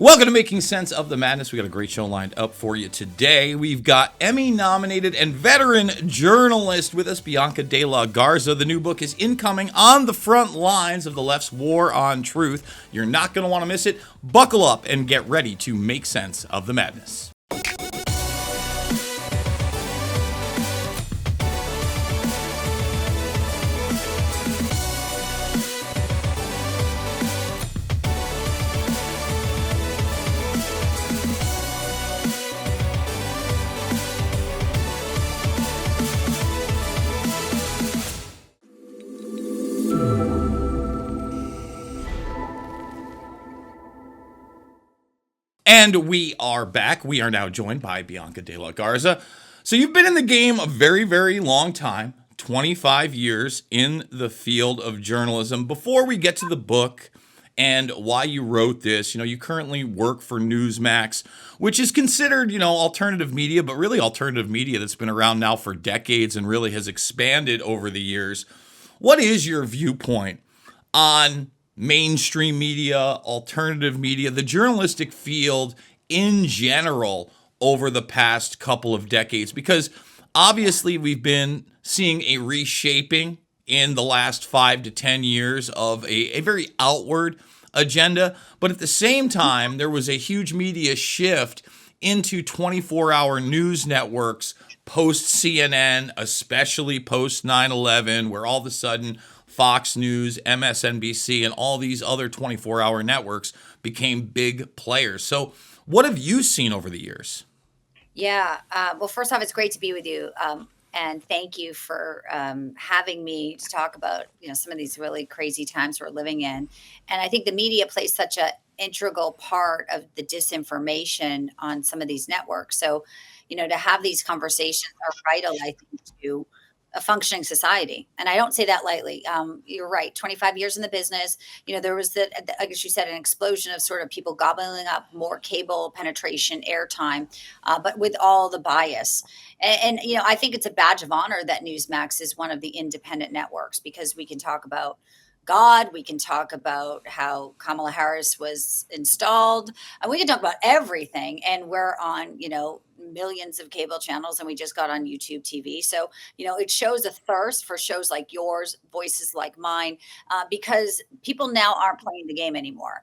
Welcome to Making Sense of the Madness. We got a great show lined up for you today. We've got Emmy-nominated and veteran journalist with us, Bianca de la Garza. The new book is incoming on the front lines of the left's war on truth. You're not going to want to miss it. Buckle up and get ready to make sense of the madness. And we are back. We are now joined by Bianca de la Garza. So you've been in the game a very, very long time, 25 years in the field of journalism. Before we get to the book and why you wrote this, you currently work for Newsmax, which is considered, alternative media, but really alternative media that's been around now for decades and really has expanded over the years. What is your viewpoint on mainstream media, alternative media, the journalistic field in general over the past couple of decades? Because obviously we've been seeing a reshaping in the last 5 to 10 years of a very outward agenda. But at the same time, there was a huge media shift into 24-hour news networks post CNN, especially post 9/11, where all of a sudden Fox News, MSNBC, and all these other 24-hour networks became big players. So what have you seen over the years? Yeah. Well, first off, it's great to be with you. And thank you for having me to talk about, some of these really crazy times we're living in. And I think the media plays such an integral part of the disinformation on some of these networks. So, to have these conversations are vital, I think, to a functioning society. And I don't say that lightly. You're right. 25 years in the business, there was I guess you said, an explosion of sort of people gobbling up more cable penetration, airtime, but with all the bias. And I think it's a badge of honor that Newsmax is one of the independent networks, because we can talk about God, we can talk about how Kamala Harris was installed, and we can talk about everything. And we're on, millions of cable channels, and we just got on YouTube TV. So, it shows a thirst for shows like yours, voices like mine, because people now aren't playing the game anymore.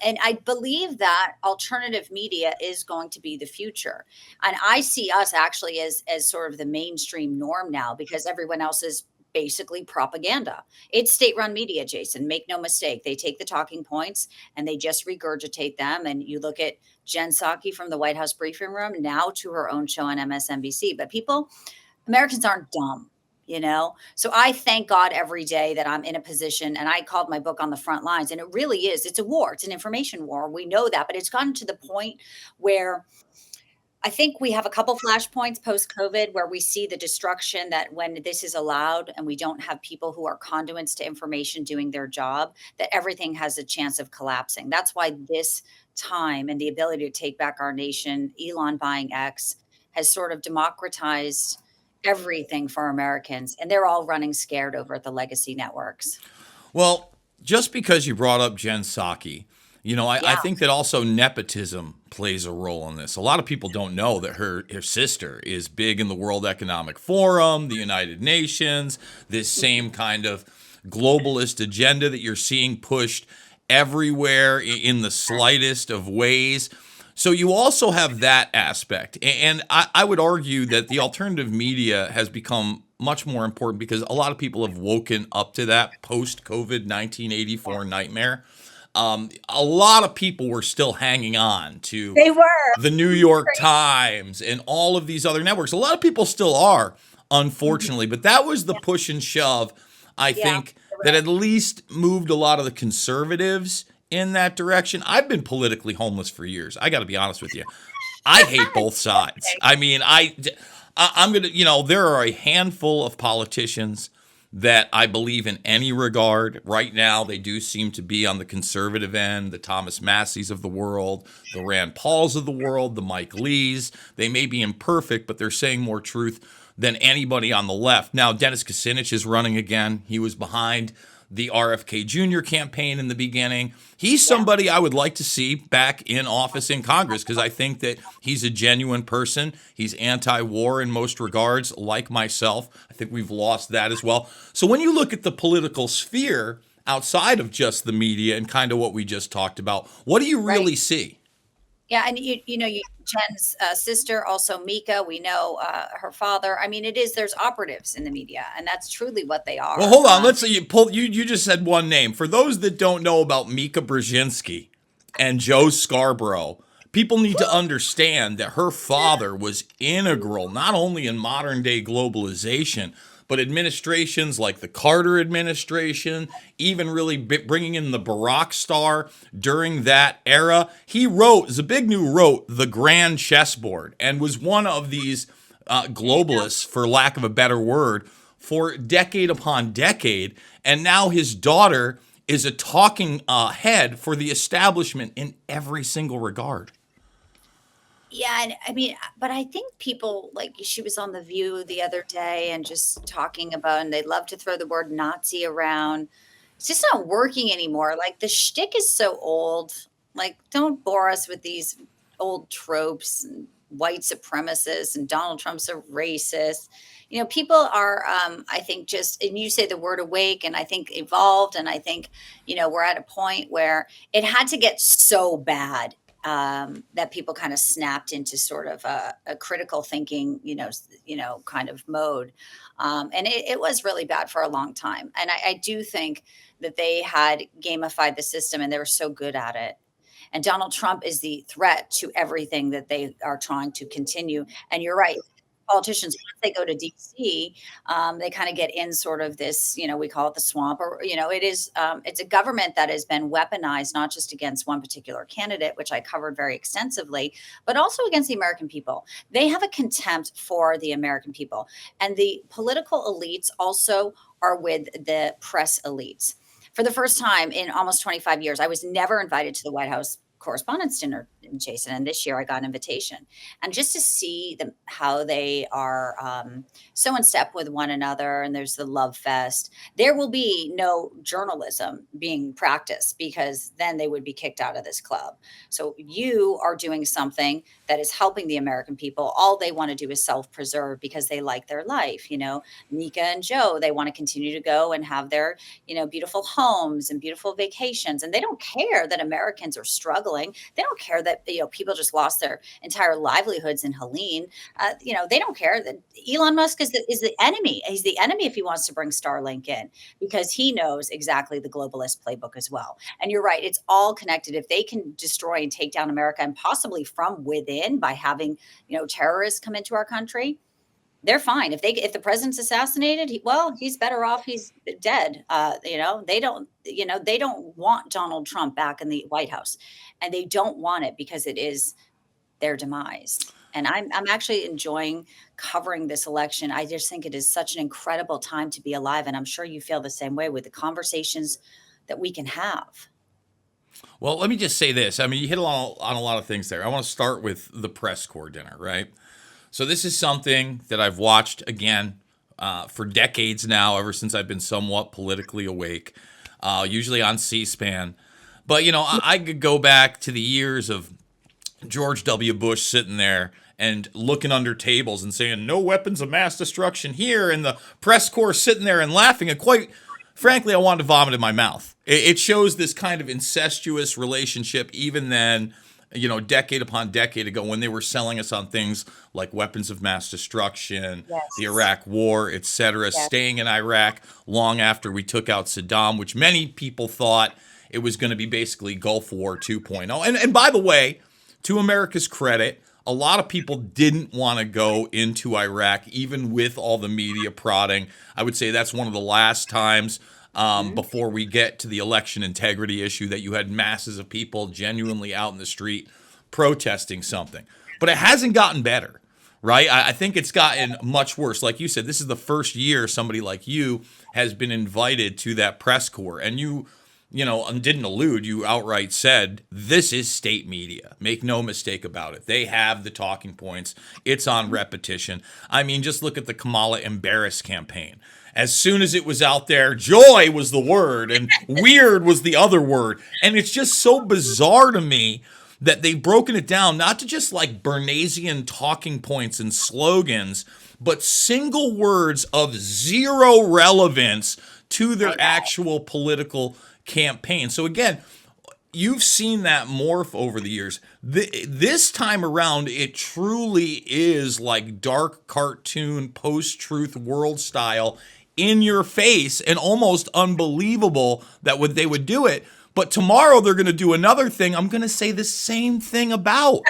And I believe that alternative media is going to be the future. And I see us actually as sort of the mainstream norm now, because everyone else is basically propaganda. It's state-run media, Jason. Make no mistake. They take the talking points and they just regurgitate them. And you look at Jen Psaki from the White House briefing room now to her own show on MSNBC. But Americans aren't dumb, So I thank God every day that I'm in a position, and I called my book On the Front Lines, and it really is. It's a war. It's an information war. We know that, but it's gotten to the point where I think we have a couple flashpoints post-COVID where we see the destruction, that when this is allowed and we don't have people who are conduits to information doing their job, that everything has a chance of collapsing. That's why this time and the ability to take back our nation, Elon buying X, has sort of democratized everything for Americans. And they're all running scared over at the legacy networks. Well, just because you brought up Jen Psaki, I think that also nepotism plays a role in this. A lot of people don't know that her sister is big in the World Economic Forum, the United Nations, this same kind of globalist agenda that you're seeing pushed everywhere in the slightest of ways. So you also have that aspect. And I would argue that the alternative media has become much more important because a lot of people have woken up to that post-COVID 1984 nightmare. A lot of people were still hanging on to the New York Times and all of these other networks. A lot of people still are, unfortunately, but that was the push and shove, I think, that at least moved a lot of the conservatives in that direction. I've been politically homeless for years. I got to be honest with you. I hate both sides. I mean, I'm going to, there are a handful of politicians that I believe in any regard. Right now, they do seem to be on the conservative end, the Thomas Masseys of the world, the Rand Pauls of the world, the Mike Lees. They may be imperfect, but they're saying more truth than anybody on the left. Now, Dennis Kucinich is running again. He was behind the RFK Jr. campaign in the beginning. He's Yeah. somebody I would like to see back in office in Congress because I think that he's a genuine person. He's anti-war in most regards, like myself. I think we've lost that as well. So when you look at the political sphere outside of just the media and kind of what we just talked about, what do you Right. really see? Yeah, and Jen's sister, also Mika. We know her father. I mean, there's operatives in the media, and that's truly what they Well, are. hold on. Let's say you just said one name. For those that don't know about Mika Brzezinski and Joe Scarborough, people need to understand that her father was integral not only in modern day globalization, but administrations like the Carter administration, even really bringing in the Barack star during that era. Zbigniew wrote The Grand Chessboard and was one of these globalists, for lack of a better word, for decade upon decade. And now his daughter is a talking head for the establishment in every single regard. Yeah, and I mean, but I think people like she was on The View the other day and just talking about, and they love to throw the word Nazi around. It's just not working anymore. Like the shtick is so old. Like, don't bore us with these old tropes and white supremacists and Donald Trump's a racist. People are, I think, and you say the word awake, and I think evolved, and I think, we're at a point where it had to get so bad that people kind of snapped into sort of a critical thinking, kind of mode. And it was really bad for a long time. And I do think that they had gamified the system and they were so good at it. And Donald Trump is the threat to everything that they are trying to continue. And you're right. Politicians, once they go to DC, they kind of get in sort of this, we call it the swamp, or, it's a government that has been weaponized, not just against one particular candidate, which I covered very extensively, but also against the American people. They have a contempt for the American people. And the political elites also are with the press elites. For the first time in almost 25 years, I was never invited to the White House Correspondents' Dinner, Jason, and this year I got an invitation. And just to see how they are so in step with one another, and there's the love fest. There will be no journalism being practiced because then they would be kicked out of this club. So you are doing something that is helping the American people. All they want to do is self-preserve because they like their life. Mika and Joe, they want to continue to go and have their beautiful homes and beautiful vacations, and they don't care that Americans are struggling. They don't care that people just lost their entire livelihoods in Helene. They don't care that Elon Musk is the enemy. He's the enemy if he wants to bring Starlink in because he knows exactly the globalist playbook as well. And you're right; it's all connected. If they can destroy and take down America, and possibly from within by having terrorists come into our country, they're fine. If the president's assassinated, he's better off. He's dead. They don't want Donald Trump back in the White House, and they don't want it because it is their demise. And I'm actually enjoying covering this election. I just think it is such an incredible time to be alive, and I'm sure you feel the same way with the conversations that we can have. Well, let me just say this. I mean, you hit on a lot of things there. I want to start with the press corps dinner, right? So this is something that I've watched again for decades now, ever since I've been somewhat politically awake, usually on C-SPAN. But, I could go back to the years of George W. Bush sitting there and looking under tables and saying, no weapons of mass destruction here, and the press corps sitting there and laughing. And quite frankly, I wanted to vomit in my mouth. It shows this kind of incestuous relationship even then, decade upon decade ago when they were selling us on things like weapons of mass destruction, Yes. the Iraq War, etc., Yes. staying in Iraq long after we took out Saddam, which many people thought it was going to be basically Gulf War 2.0. And by the way, to America's credit, a lot of people didn't want to go into Iraq, even with all the media prodding. I would say that's one of the last times before we get to the election integrity issue that you had masses of people genuinely out in the street protesting something. But it hasn't gotten better, right? I think it's gotten much worse. Like you said, this is the first year somebody like you has been invited to that press corps, and you didn't allude, you outright said, this is state media. Make no mistake about it. They have the talking points. It's on repetition. I mean, just look at the Kamala Embarrass campaign. As soon as it was out there, joy was the word and weird was the other word. And it's just so bizarre to me that they've broken it down, not to just like Bernaysian talking points and slogans, but single words of zero relevance to their actual political campaign. So again, you've seen that morph over the years. This time around, it truly is like dark cartoon, post-truth world style, in your face, and almost unbelievable that they would do it. But tomorrow they're going to do another thing I'm going to say the same thing about.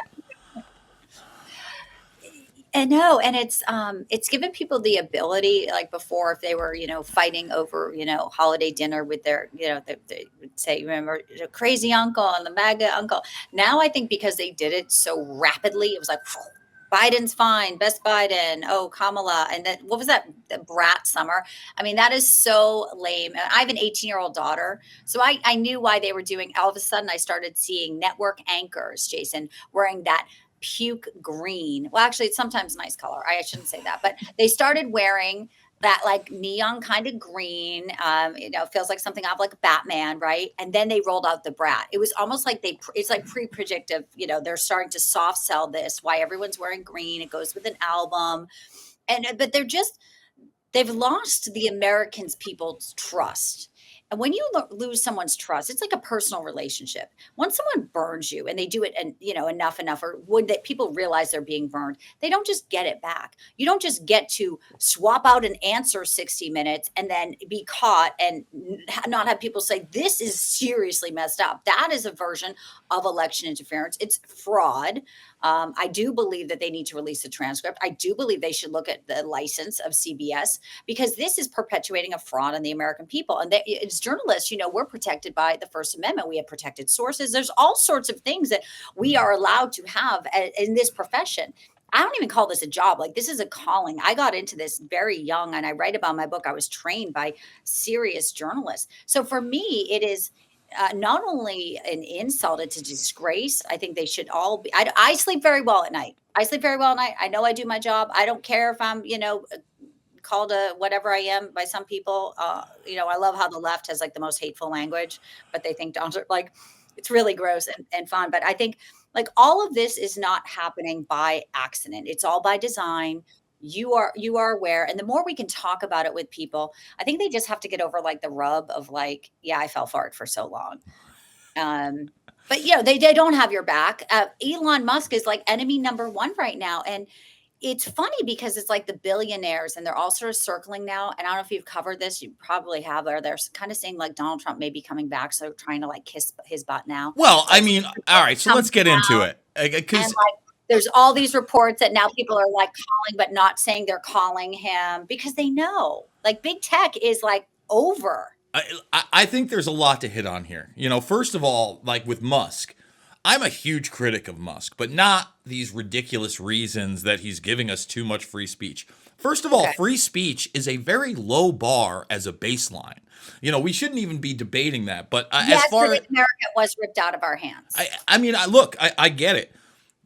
I know, and it's given people the ability, like before, if they were, fighting over, holiday dinner with their, they would say, remember, crazy uncle and the MAGA uncle. Now I think because they did it so rapidly, it was like, Biden's fine, best Biden. Oh, Kamala. And then what was that? The brat summer. I mean, that is so lame. And I have an 18-year-old daughter. So I knew why they were doing, all of a sudden I started seeing network anchors, Jason, wearing that puke green. Well, actually, it's sometimes a nice color. I shouldn't say that, but they started wearing that like neon kind of green. Feels like something out of like Batman, right? And then they rolled out the brat. It was almost like it's like pre-predictive. They're starting to soft sell this. Why everyone's wearing green? It goes with an album, but they've lost the Americans' people's trust. And when you lose someone's trust, it's like a personal relationship. Once someone burns you and they do it, and enough, or would that people realize they're being burned, they don't just get it back. You don't just get to swap out an answer 60 minutes and then be caught and not have people say, this is seriously messed up. That is a version of election interference. It's fraud. I do believe that they need to release the transcript. I do believe they should look at the license of CBS, because this is perpetuating a fraud on the American people. And as journalists, we're protected by the First Amendment. We have protected sources. There's all sorts of things that we are allowed to have in this profession. I don't even call this a job. Like, this is a calling. I got into this very young, and I write about my book. I was trained by serious journalists. So for me, it is not only an insult, it's a disgrace. I think they should all be. I sleep very well at night. I know I do my job. I don't care if I'm, called a whatever I am by some people. I love how the left has like the most hateful language, but they think Donald, like, it's really gross and fun. But I think like all of this is not happening by accident. It's all by design. You are aware. And the more we can talk about it with people, I think they just have to get over like the rub of like, yeah, I fell for it for so long. But they don't have your back. Elon Musk is like enemy number one right now. And it's funny because it's like the billionaires and they're all sort of circling now. And I don't know if you've covered this, you probably have, or they're kind of saying like Donald Trump may be coming back. So trying to like kiss his butt now. Well, I mean, all right, so let's get into it. And like, there's all these reports that now people are like calling, but not saying they're calling him because they know like big tech is like over. I think there's a lot to hit on here. First of all, like with Musk, I'm a huge critic of Musk, but not these ridiculous reasons that he's giving us too much free speech. First of all, free speech is a very low bar as a baseline. We shouldn't even be debating that. But as far as America was ripped out of our hands. I mean, I get it.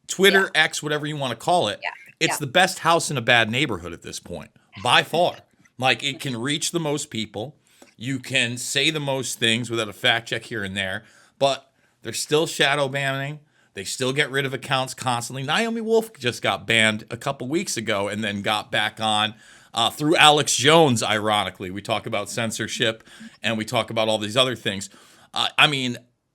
Twitter, X, whatever you want to call it. It's the best house in a bad neighborhood at this point, by far. Like, it can reach the most people. You can say the most things without a fact check here and there, but they're still shadow banning. They still get rid of accounts constantly. Naomi Wolf just got banned a couple weeks ago and then got back on through Alex Jones, ironically. We talk about censorship and we talk about all these other things. I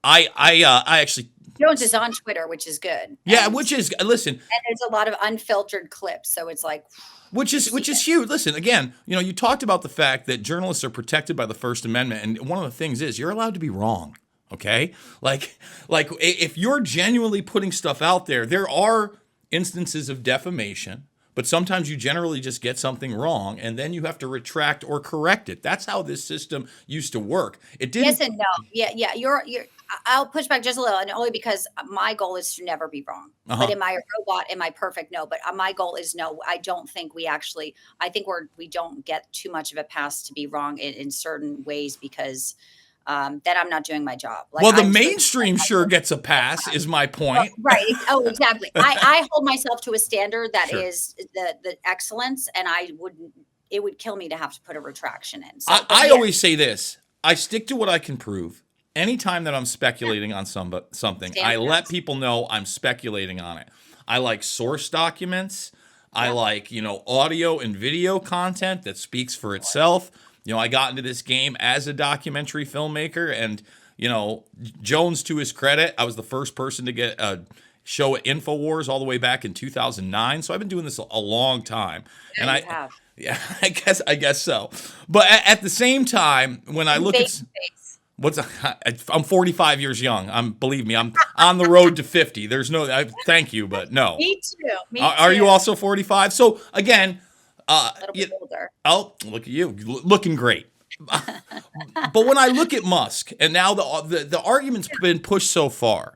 actually... Jones is on Twitter, which is good. Yeah, which is, listen. And there's a lot of unfiltered clips, so it's like... Which is huge. Listen, again, you talked about the fact that journalists are protected by the First Amendment, and one of the things is you're allowed to be wrong, okay? Like if you're genuinely putting stuff out there, there are instances of defamation, but sometimes you generally just get something wrong, and then you have to retract or correct it. That's how this system used to work. It didn't. Yes and no. Yeah. You're. I'll push back just a little, and only because my goal is to never be wrong. But am I a robot? Am I perfect? No. But my goal is no. I don't think we actually. I think we don't get too much of a pass to be wrong in certain ways because. That I'm not doing my job. Like, well, the mainstream sure gets a pass, is my point. Right. Oh, exactly. I hold myself to a standard that is the excellence, and I wouldn't it would kill me to have to put a retraction in. So, I always say this. I stick to what I can prove. Anytime that I'm speculating on something, I let people know I'm speculating on it. I like source documents. I like, audio and video content that speaks for itself. I got into this game as a documentary filmmaker, and, Jones, to his credit, I was the first person to get a show at InfoWars all the way back in 2009. So I've been doing this a long time. Yeah, And you have. yeah, I guess so. But at the same time, when I look at I'm 45 years young. Believe me, I'm on the road to 50. There's thank you, but no. Me too. Are you also 45? So again, a little bit older. Oh, look at you, looking great. But when I look at Musk, and now the argument's been pushed so far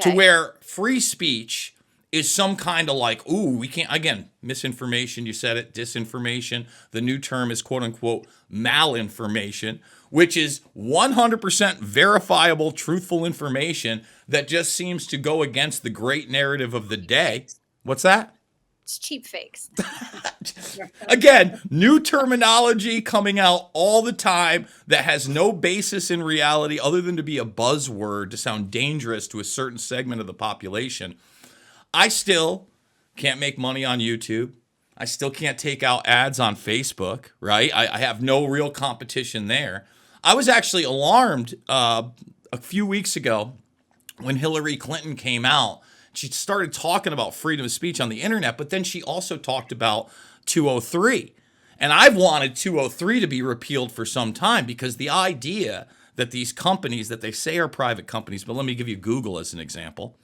to where free speech is some kind of like, ooh, we can't, again, misinformation, you said it, disinformation. The new term is quote unquote malinformation, which is 100% verifiable, truthful information that just seems to go against the great narrative of the day. What's that? It's cheap fakes. Again, new terminology coming out all the time that has no basis in reality other than to be a buzzword to sound dangerous to a certain segment of the population. I still can't make money on YouTube. I still can't take out ads on Facebook, right? I have no real competition there. I was actually alarmed a few weeks ago when Hillary Clinton came out. She started talking about freedom of speech on the internet, but then she also talked about 203. And I've wanted 203 to be repealed for some time because the idea that these companies that they say are private companies, but let me give you Google as an example,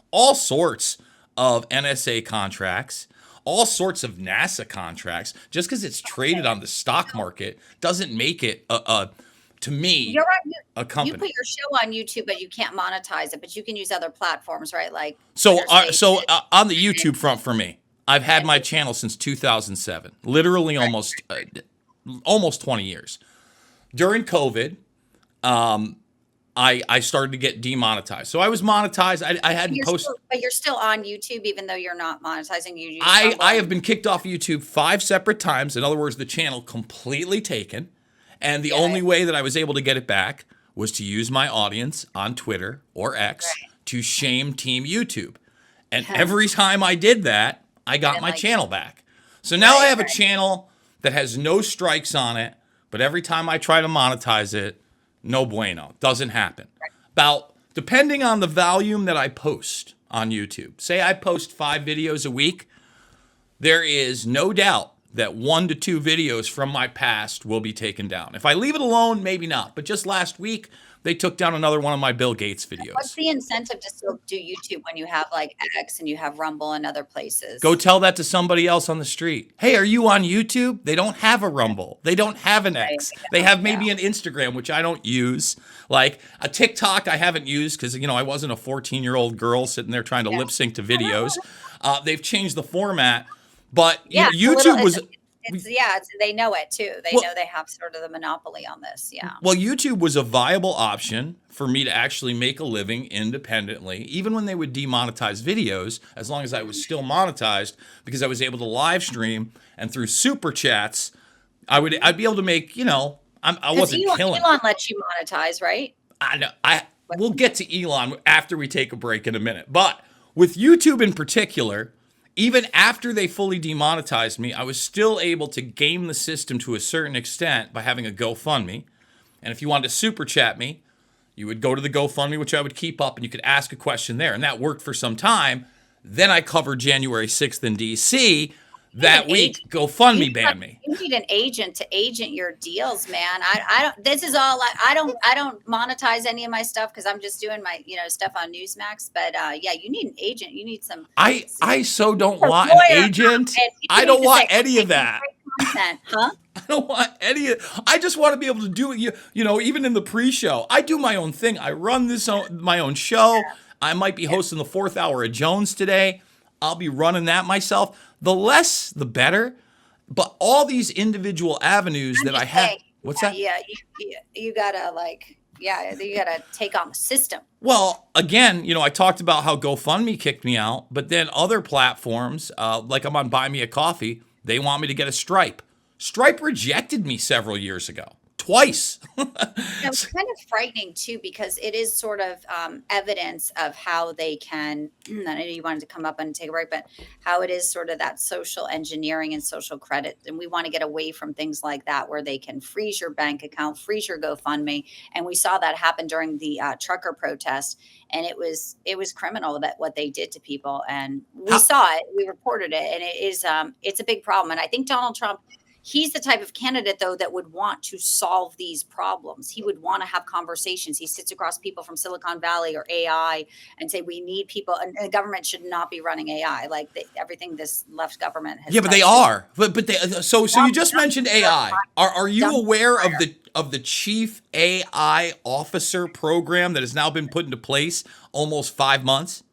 all sorts of NSA contracts, all sorts of NASA contracts, just because it's traded on the stock market doesn't make it to me, you're right. A company. You put your show on YouTube, but you can't monetize it. But you can use other platforms, right? Like on the YouTube front for me, I've had my channel since 2007, literally almost 20 years. During COVID, I started to get demonetized. So I was monetized. I hadn't posted. But you're still on YouTube, even though you're not monetizing YouTube. I have been kicked off of YouTube 5 separate times. In other words, the channel completely taken. And the only way that I was able to get it back was to use my audience on Twitter or X to shame Team YouTube. And every time I did that, I got my channel back. So now I have a channel that has no strikes on it, but every time I try to monetize it, no bueno. Doesn't happen. Depending on the volume that I post on YouTube, say I post 5 videos a week, there is no doubt that 1 to 2 videos from my past will be taken down. If I leave it alone, maybe not. But just last week, they took down another one of my Bill Gates videos. What's the incentive to still do YouTube when you have like X and you have Rumble and other places? Go tell that to somebody else on the street. Hey, are you on YouTube? They don't have a Rumble. They don't have an X. They have maybe an Instagram, which I don't use. Like a TikTok I haven't used because, I wasn't a 14-year-old girl sitting there trying to lip sync to videos. They've changed the format. But YouTube was... they know it too. They know they have sort of the monopoly on this. Yeah. Well, YouTube was a viable option for me to actually make a living independently, even when they would demonetize videos, as long as I was still monetized, because I was able to live stream and through super chats, I'd be able to make, I wasn't killing. Elon lets you monetize, right? I know. We'll get to Elon after we take a break in a minute. But with YouTube in particular, even after they fully demonetized me, I was still able to game the system to a certain extent by having a GoFundMe. And if you wanted to super chat me, you would go to the GoFundMe, which I would keep up, and you could ask a question there. And that worked for some time. Then I covered January 6th in D.C. That week. GoFundMe banned me. You need an agent to agent your deals, man. I don't. This is all. I don't monetize any of my stuff because I'm just doing my stuff on Newsmax. But you need an agent. You need some. I so don't want an agent. I don't want any of that. Content, huh? I don't want any of. I just want to be able to do it. Even in the pre-show, I do my own thing. I run my own show. I might be hosting the 4th hour of Jones today. I'll be running that myself. The less, the better. But all these individual avenues that I have. What's that? Yeah, you gotta you gotta take on the system. Well, again, I talked about how GoFundMe kicked me out, but then other platforms, like I'm on Buy Me a Coffee, they want me to get a Stripe. Stripe rejected me several years ago, twice. No, it's kind of frightening too, because it is sort of evidence of how they can. I know you wanted to come up and take a break, but how it is sort of that social engineering and social credit, and we want to get away from things like that, where they can freeze your bank account, freeze your GoFundMe, and we saw that happen during the trucker protest, and it was criminal that what they did to people, and we How, saw it, we reported it, and it's a big problem, and I think Donald Trump. He's the type of candidate, though, that would want to solve these problems. He would want to have conversations. He sits across people from Silicon Valley or AI and say, we need people, and the government should not be running AI. Like everything this left government has yeah, but they touched are. But they, so you just mentioned AI. Are you aware of fire. the chief AI officer program that has now been put into place almost 5 months?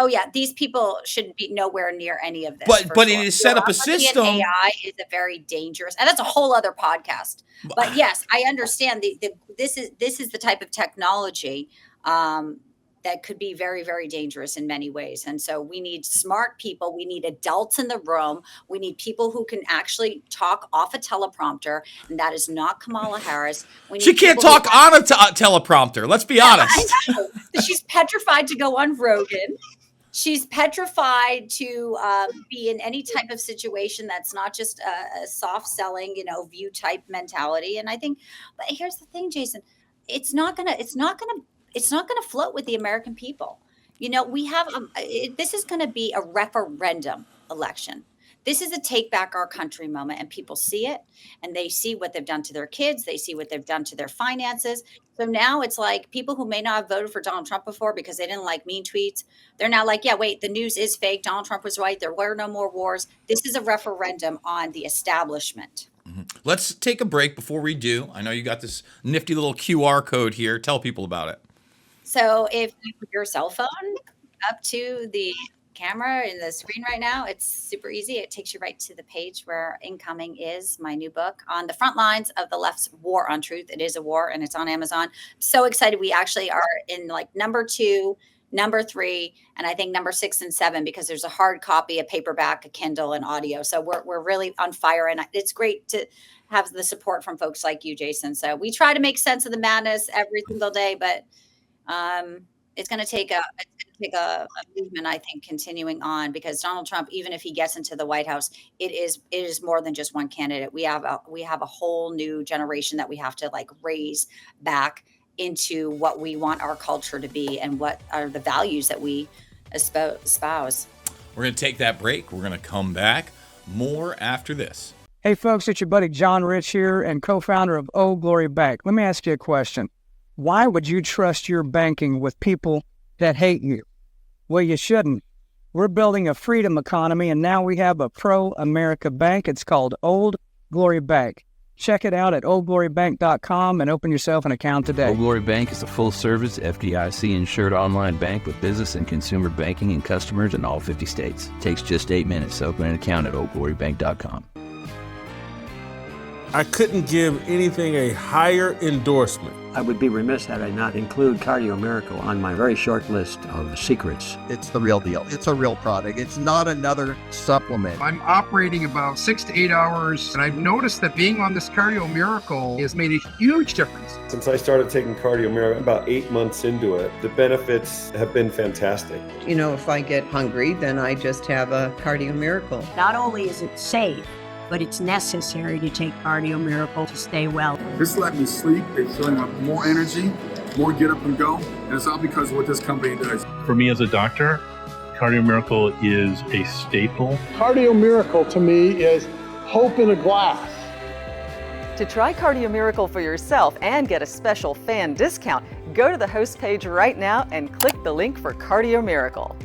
Oh yeah, these people shouldn't be nowhere near any of this. But For but it sure. is set up a Bureaucracy and system. AI is a very dangerous, and that's a whole other podcast. But yes, I understand this is the type of technology that could be very, very dangerous in many ways. And so we need smart people. We need adults in the room. We need people who can actually talk off a teleprompter, and that is not Kamala Harris. We She need can't people who talk on a teleprompter. Let's be honest. I know. She's petrified to go on Rogan. She's petrified to be in any type of situation that's not just a soft selling, view type mentality. And I think, but here's the thing, Jason, it's not gonna float with the American people. We have this is going to be a referendum election. This is a take back our country moment, and people see it, and they see what they've done to their kids. They see what they've done to their finances. So now it's like people who may not have voted for Donald Trump before because they didn't like mean tweets. They're now like, yeah, wait, the news is fake. Donald Trump was right. There were no more wars. This is a referendum on the establishment. Let's take a break before we do. I know you got this nifty little QR code here. Tell people about it. So if you put your cell phone up to the camera in the screen right now, it's super easy. It takes you right to the page where Incoming is, my new book on the front lines of the left's war on truth. It is a war, and it's on Amazon. I'm so excited. We actually are in like number 2, number 3, and I think number 6 and 7, because there's a hard copy, a paperback, a Kindle, and audio. So we're really on fire, and it's great to have the support from folks like you, Jason. So we try to make sense of the madness every single day, but it's going to take a movement, I think, continuing on, because Donald Trump, even if he gets into the White House, it is more than just one candidate. We have a whole new generation that we have to like raise back into what we want our culture to be and what are the values that we espouse. We're going to take that break. We're going to come back more after this. Hey folks, it's your buddy John Rich here and co-founder of Old Glory Bank. Let me ask you a question. Why would you trust your banking with people that hate you? Well, you shouldn't. We're building a freedom economy, and now we have a pro-America bank. It's called Old Glory Bank. Check it out at oldglorybank.com and open yourself an account today. Old Glory Bank is a full-service, FDIC-insured online bank with business and consumer banking and customers in all 50 states. It takes just 8 minutes to open an account at oldglorybank.com. I couldn't give anything a higher endorsement. I would be remiss had I not include Cardio Miracle on my very short list of secrets. It's the real deal. It's a real product. It's not another supplement. I'm operating about 6 to 8 hours, and I've noticed that being on this Cardio Miracle has made a huge difference. Since I started taking Cardio Miracle, about 8 months into it, the benefits have been fantastic. If I get hungry, then I just have a Cardio Miracle. Not only is it safe, but it's necessary to take Cardio Miracle to stay well. This let me sleep. It's feeling with more energy, more get up and go. And it's all because of what this company does. For me as a doctor, Cardio Miracle is a staple. Cardio Miracle to me is hope in a glass. To try Cardio Miracle for yourself and get a special fan discount, go to the host page right now and click the link for Cardio Miracle.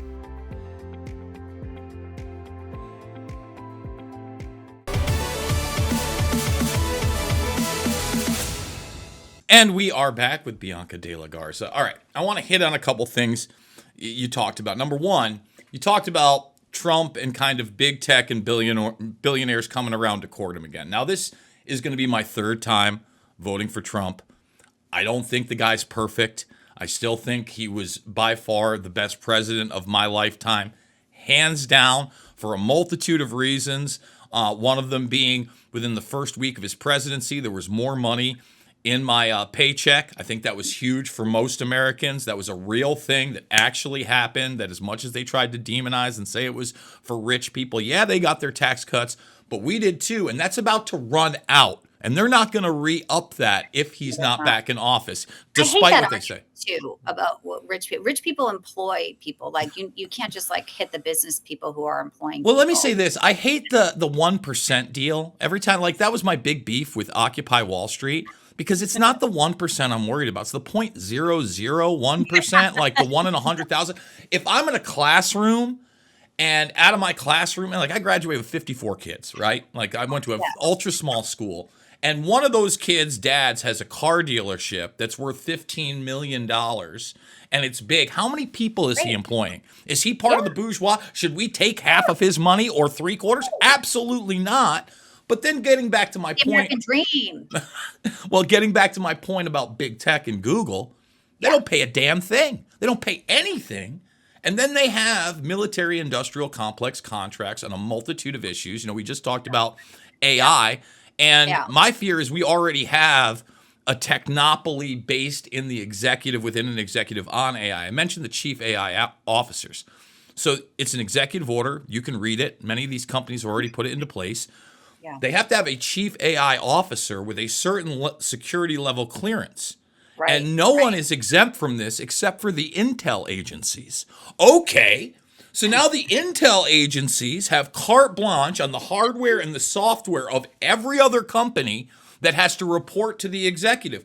And we are back with Bianca de la Garza. All right, I want to hit on a couple things you talked about. Number one, you talked about Trump and kind of big tech and billionaires coming around to court him again. Now, this is going to be my 3rd time voting for Trump. I don't think the guy's perfect. I still think he was by far the best president of my lifetime, hands down, for a multitude of reasons. One of them being within the first week of his presidency, there was more money in my paycheck. I think that was huge for most Americans. That was a real thing that actually happened, that as much as they tried to demonize and say it was for rich people, yeah, they got their tax cuts, but we did too. And that's about to run out. And they're not going to re-up that if he's not back in office, despite what they say. Too, about what rich people employ people. Like you can't just like hit the business people who are employing Well, people. let me say this. I hate the 1% deal. Every time, like that was my big beef with Occupy Wall Street, because it's not the 1% I'm worried about. It's the 0.001%, like the 1 in 100,000. If I'm in a classroom and out of my classroom, and like I graduated with 54 kids, right? Like I went to an ultra small school. And one of those kids' dads has a car dealership that's worth $15 million, and it's big. How many people is he employing? Is he part of the bourgeois? Should we take half of his money or 3/4? Absolutely not. But then getting back to my point. American dream. Well, getting back to my point about big tech and Google, they don't pay a damn thing. They don't pay anything. And then they have military industrial complex contracts on a multitude of issues. You know, we just talked about AI. And my fear is we already have a technopoly based in the executive, within an executive on AI. I mentioned the chief AI officers. So it's an executive order. You can read it. Many of these companies have already put it into place. Yeah. They have to have a chief AI officer with a certain security level clearance. Right. And no one is exempt from this except for the intel agencies. Okay. So now the intel agencies have carte blanche on the hardware and the software of every other company that has to report to the executive.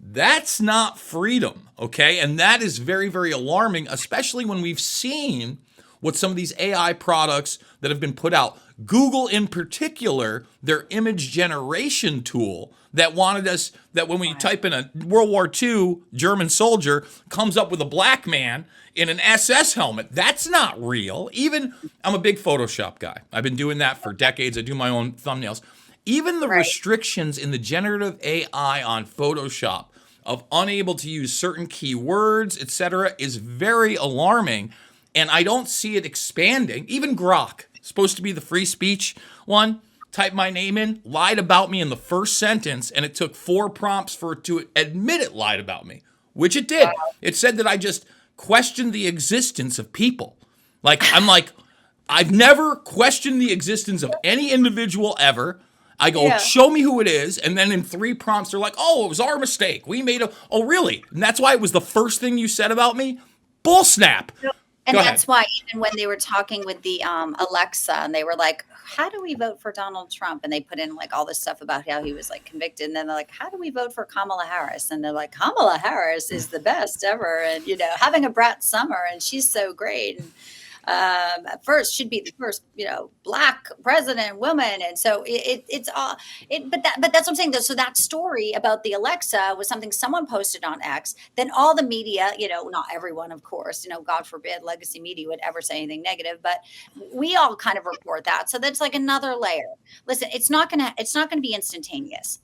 That's not freedom, okay? And that is very, very alarming, especially when we've seen what some of these AI products that have been put out. Google in particular, their image generation tool that wanted us, that when we type in a World War II German soldier, comes up with a black man in an SS helmet. That's not real. Even, I'm a big Photoshop guy. I've been doing that for decades. I do my own thumbnails. Even the restrictions in the generative AI on Photoshop of unable to use certain keywords, etc., is very alarming. And I don't see it expanding. Even Grok, supposed to be the free speech one, typed my name in, lied about me in the first sentence, and it took 4 prompts for it to admit it lied about me, which it did. Wow. It said that I just questioned the existence of people. Like, I'm like, I've never questioned the existence of any individual ever. I go, show me who it is. And then in 3 prompts, they're like, oh, it was our mistake. We made a, oh, really? And that's why it was the first thing you said about me? Bull snap. And that's why even when they were talking with the Alexa and they were like, how do we vote for Donald Trump? And they put in like all this stuff about how he was like convicted. And then they're like, how do we vote for Kamala Harris? And they're like, Kamala Harris is the best ever. And, you know, having a Brett Summer and she's so great. And, at first should be the first, you know, black president woman. And so it's all but that's what I'm saying though. So that story about the Alexa was something someone posted on X. Then all the media, you know, not everyone, of course, you know, God forbid legacy media would ever say anything negative, but we all kind of report that. So that's like another layer. Listen, it's not gonna be instantaneous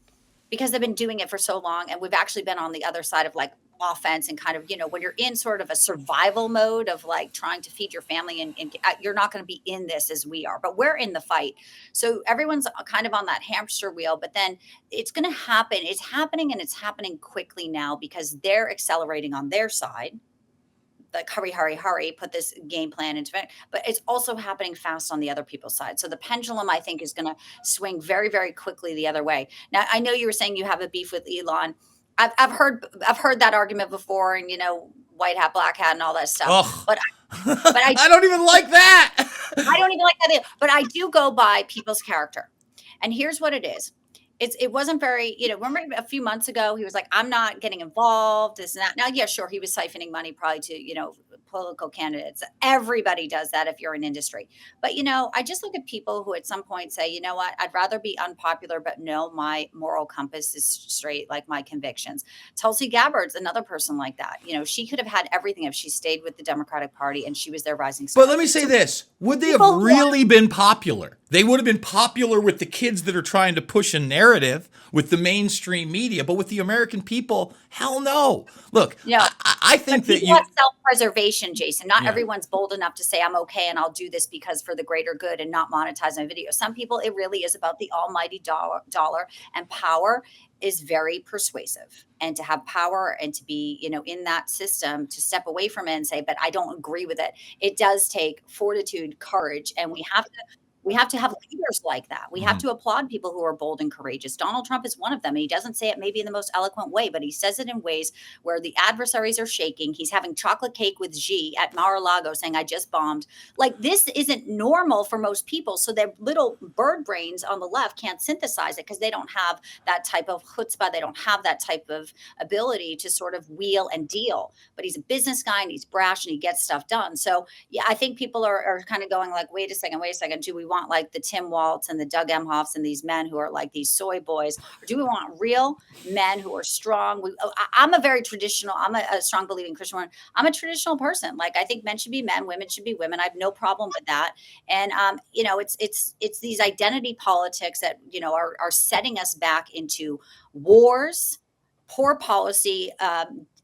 because they've been doing it for so long. And we've actually been on the other side of like offense and kind of, you know, when you're in sort of a survival mode of like trying to feed your family and you're not going to be in this as we are, but we're in the fight. So everyone's kind of on that hamster wheel, but then it's going to happen. It's happening and it's happening quickly now because they're accelerating on their side. Like hurry, put this game plan into it. But it's also happening fast on the other people's side. So the pendulum, I think, is going to swing very, very quickly the other way. Now, I know you were saying you have a beef with Elon. I've heard that argument before, and you know, white hat, black hat, and all that stuff. Ugh. But I I don't even like that. I don't even like that either. But I do go by people's character, and here's what it is. It wasn't very, you know, remember a few months ago, he was like, I'm not getting involved, this and that. Now, yeah, sure, he was siphoning money probably to, you know, political candidates. Everybody does that if you're in industry. But, you know, I just look at people who at some point say, you know what, I'd rather be unpopular, but no, my moral compass is straight, like my convictions. Tulsi Gabbard's another person like that. You know, she could have had everything if she stayed with the Democratic Party and she was their rising star. But let me say this. Would they have really been popular? They would have been popular with the kids that are trying to push a narrative with the mainstream media, but with the American people, hell no. Look, I think that you have self-preservation position, Jason. Not Yeah. everyone's bold enough to say, I'm okay and I'll do this because for the greater good and not monetize my video. Some people, it really is about the almighty dollar, and power is very persuasive. And to have power and to be, in that system, to step away from it and say, but I don't agree with it. It does take fortitude, courage, and we have to have leaders like that. We have to applaud people who are bold and courageous. Donald Trump is one of them. And he doesn't say it maybe in the most eloquent way, but he says it in ways where the adversaries are shaking. He's having chocolate cake with Xi at Mar-a-Lago saying, I just bombed. Like, this isn't normal for most people. So their little bird brains on the left can't synthesize it because they don't have that type of chutzpah. They don't have that type of ability to sort of wheel and deal. But he's a business guy and he's brash and he gets stuff done. So yeah, I think people are kind of going like, wait a second. Do we want like the Tim Waltz and the Doug Emhoffs and these men who are like these soy boys, or do we want real men who are strong? I'm a very traditional, I'm a strong believing Christian woman. I'm a traditional person. Like, I think men should be men, women should be women. I have no problem with that. And it's these identity politics that are setting us back into wars, poor policy,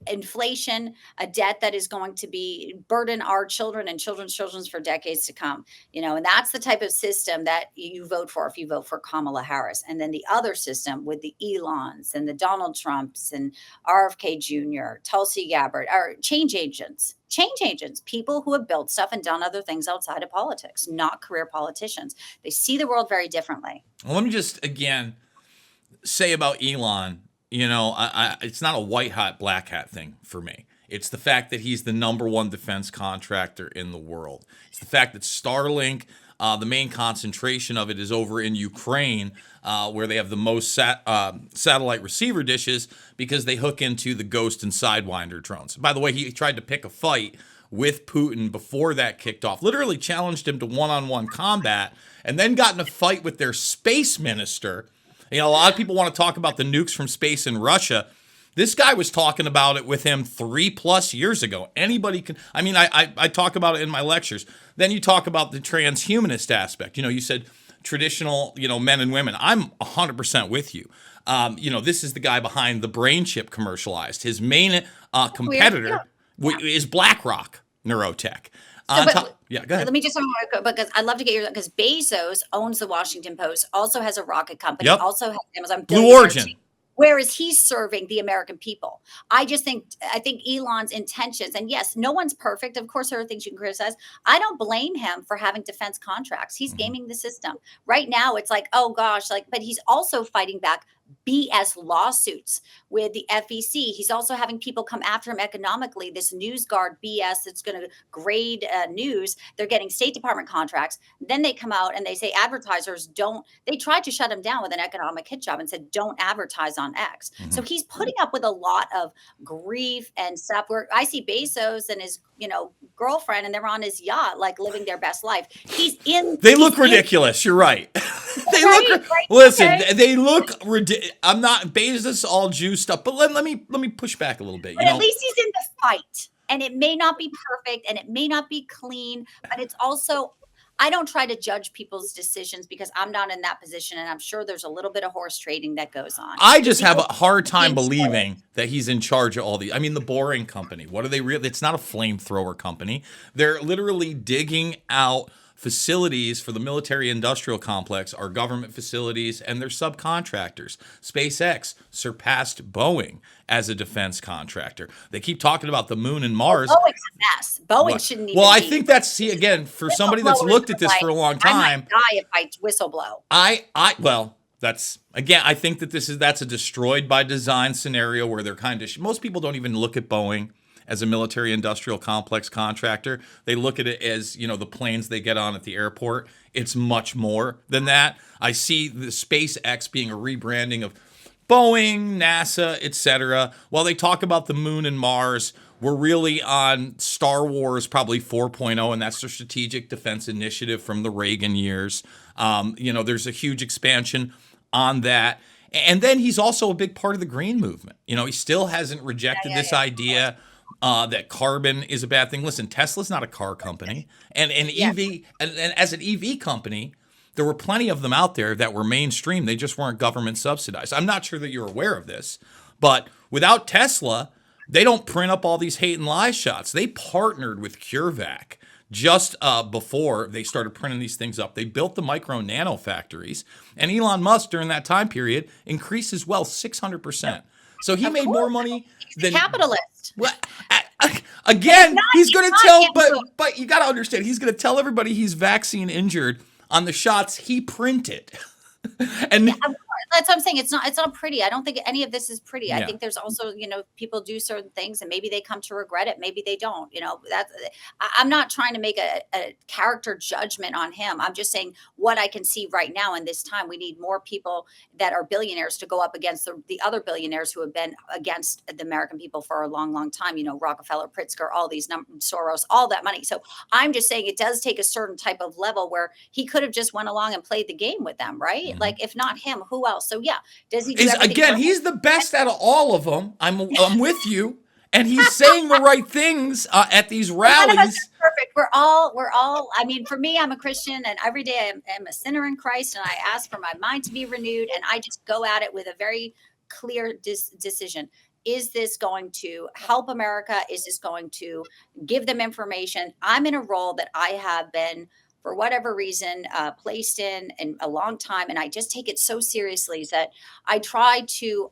inflation, a debt that is going to be burden our children and children's children for decades to come. And that's the type of system that you vote for if you vote for Kamala Harris. And then the other system with the Elons and the Donald Trumps and RFK Jr., Tulsi Gabbard, are change agents, people who have built stuff and done other things outside of politics, not career politicians. They see the world very differently. Well, let me just again say about Elon. It's not a white hat, black hat thing for me. It's the fact that he's the #1 defense contractor in the world. It's the fact that Starlink, the main concentration of it is over in Ukraine, where they have the most satellite receiver dishes because they hook into the Ghost and Sidewinder drones. By the way, he tried to pick a fight with Putin before that kicked off, literally challenged him to one-on-one combat, and then got in a fight with their space minister. A lot of people want to talk about the nukes from space in Russia. This guy was talking about it with him 3+ years ago. Anybody can, I talk about it in my lectures. Then you talk about the transhumanist aspect. You said traditional, men and women. I'm 100% with you. This is the guy behind the brain chip commercialized. His main competitor is BlackRock Neurotech. Yeah, go ahead. Let me just because I'd love to get because Bezos owns the Washington Post, also has a rocket company, Yep. also has Amazon. Blue Origin. Whereas he's serving the American people. I think Elon's intentions, and yes, no one's perfect. Of course, there are things you can criticize. I don't blame him for having defense contracts. He's gaming the system. Right now, it's like, oh gosh, but he's also fighting back BS lawsuits with the FEC. He's also having people come after him economically. This NewsGuard BS that's going to grade news. They're getting State Department contracts. Then they come out and they say advertisers don't. They tried to shut him down with an economic hit job and said, don't advertise on X. So he's putting up with a lot of grief and stuff where I see Bezos and his, girlfriend, and they're on his yacht, like living their best life. They look ridiculous. You're right. They look ridiculous. I'm not Bezos all Jew stuff, but let me push back a little bit. But at least he's in the fight, and it may not be perfect, and it may not be clean, but it's also. I don't try to judge people's decisions because I'm not in that position, and I'm sure there's a little bit of horse trading that goes on. I just have a hard time believing that he's in charge of all these. The Boring Company. What are they really? It's not a flamethrower company. They're literally digging out facilities for the military-industrial complex, are government facilities, and they're subcontractors. SpaceX surpassed Boeing as a defense contractor. They keep talking about the moon and Mars. Boeing's a mess. Boeing shouldn't even. Well, I think that's again for somebody that's looked at this for a long time. I might die if I whistle blow. I think that that's a destroyed by design scenario where they're kind of most people don't even look at Boeing as a military industrial complex contractor. They look at it as, the planes they get on at the airport. It's much more than that. I see the SpaceX being a rebranding of Boeing, NASA, etc. While they talk about the moon and Mars, we're really on Star Wars probably 4.0, and that's the strategic defense initiative from the Reagan years. There's a huge expansion on that. And then he's also a big part of the green movement. He still hasn't rejected this idea that carbon is a bad thing. Listen, Tesla's not a car company, and EV, and as an EV company, there were plenty of them out there that were mainstream. They just weren't government subsidized. I'm not sure that you're aware of this, but without Tesla, They don't print up all these hate and lie shots. They partnered with CureVac just before they started printing these things up. They built the micro nano factories, and Elon Musk during that time period increased his wealth 600%. So he made more money than capitalist. Well, again, he's going to tell, but you got to understand, he's going to tell everybody he's vaccine injured on the shots he printed. And yeah, that's what I'm saying. It's not pretty. I don't think any of this is pretty. Yeah. I think there's also, people do certain things and maybe they come to regret it. Maybe they don't, I'm not trying to make a character judgment on him. I'm just saying what I can see right now in this time. We need more people that are billionaires to go up against the other billionaires who have been against the American people for a long, long time. Rockefeller, Pritzker, all these Soros, all that money. So I'm just saying it does take a certain type of level where he could have just went along and played the game with them, right? Mm-hmm. Like if not him, who else? So yeah, does he do again? He's the best out of all of them. I'm with you, and he's saying the right things at these rallies. None of us are perfect. We're all. I mean, for me, I'm a Christian, and every day I am a sinner in Christ, and I ask for my mind to be renewed, and I just go at it with a very clear decision. Is this going to help America? Is this going to give them information? I'm in a role that I have been, for whatever reason, placed in a long time. And I just take it so seriously that I try to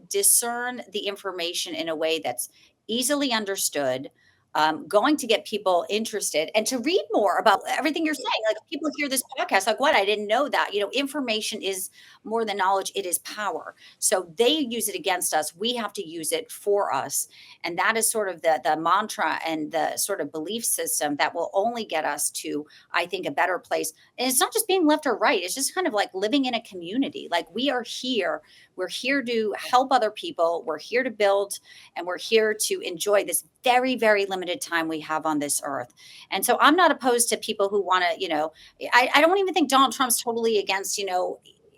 discern the information in a way that's easily understood, going to get people interested and to read more about everything you're saying. Like people hear this podcast, like what? I didn't know that. Information is more than knowledge. It is power. So they use it against us. We have to use it for us. And that is sort of the mantra and the sort of belief system that will only get us to, I think, a better place. And it's not just being left or right. It's just kind of like living in a community. Like we are here. We're here to help other people. We're here to build, and we're here to enjoy this very, very limited time we have on this earth. And so I'm not opposed to people who want to, I don't even think Donald Trump's totally against,